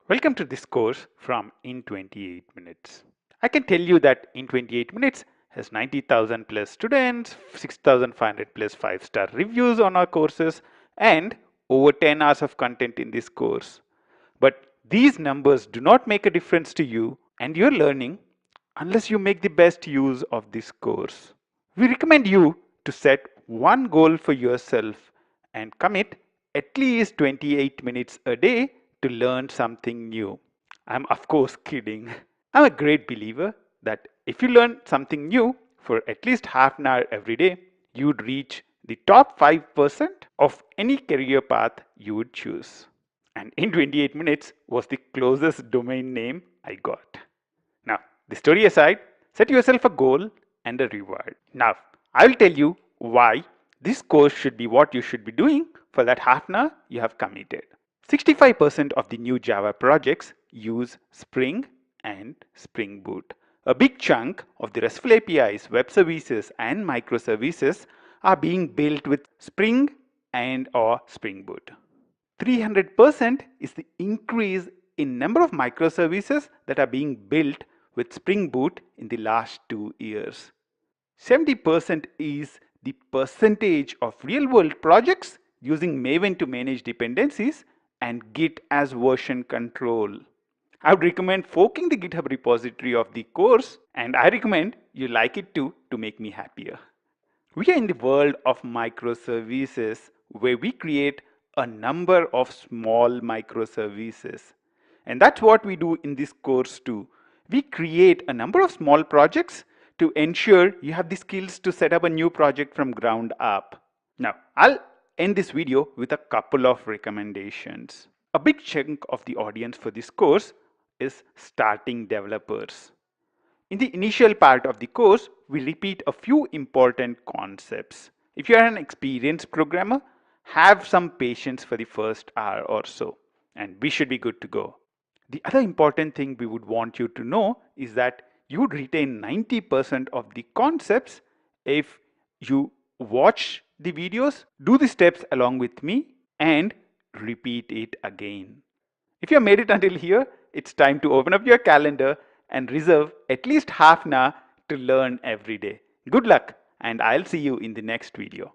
Welcome to this course from In 28 Minutes. I can tell you that In 28 Minutes has 90,000 plus students, 6,500 plus 5-star reviews on our courses, and over 10 hours of content in this course. But these numbers do not make a difference to you and your learning unless you make the best use of this course. We recommend you to set one goal for yourself and commit at least 28 minutes a day to learn something new. I'm of course kidding. I'm a great believer that if you learn something new for at least half an hour every day, you'd reach the top 5% of any career path you would choose. And in 28 minutes was the closest domain name I got. Now, the story aside, set yourself a goal and a reward. Now, I will tell you why this course should be what you should be doing for that half an hour you have committed. 65% of the new Java projects use Spring and Spring Boot. A big chunk of the RESTful APIs, web services, and microservices are being built with Spring and or Spring Boot. 300% is the increase in number of microservices that are being built with Spring Boot in the last 2 years. 70% is the percentage of real-world projects using Maven to manage dependencies and Git as version control. I would recommend forking the GitHub repository of the course, and I recommend you like it too to make me happier. We are in the world of microservices where we create a number of small microservices. And that's what we do in this course too. We create a number of small projects to ensure you have the skills to set up a new project from ground up. Now, I'll end this video with a couple of recommendations. A big chunk of the audience for this course is starting developers. In the initial part of the course, we repeat a few important concepts. If you are an experienced programmer, have some patience for the first hour or so, and we should be good to go. The other important thing we would want you to know is that you would retain 90% of the concepts if you watch the videos, do the steps along with me, and repeat it again. If you have made it until here, it's time to open up your calendar and reserve at least half an hour to learn every day. Good luck, and I'll see you in the next video.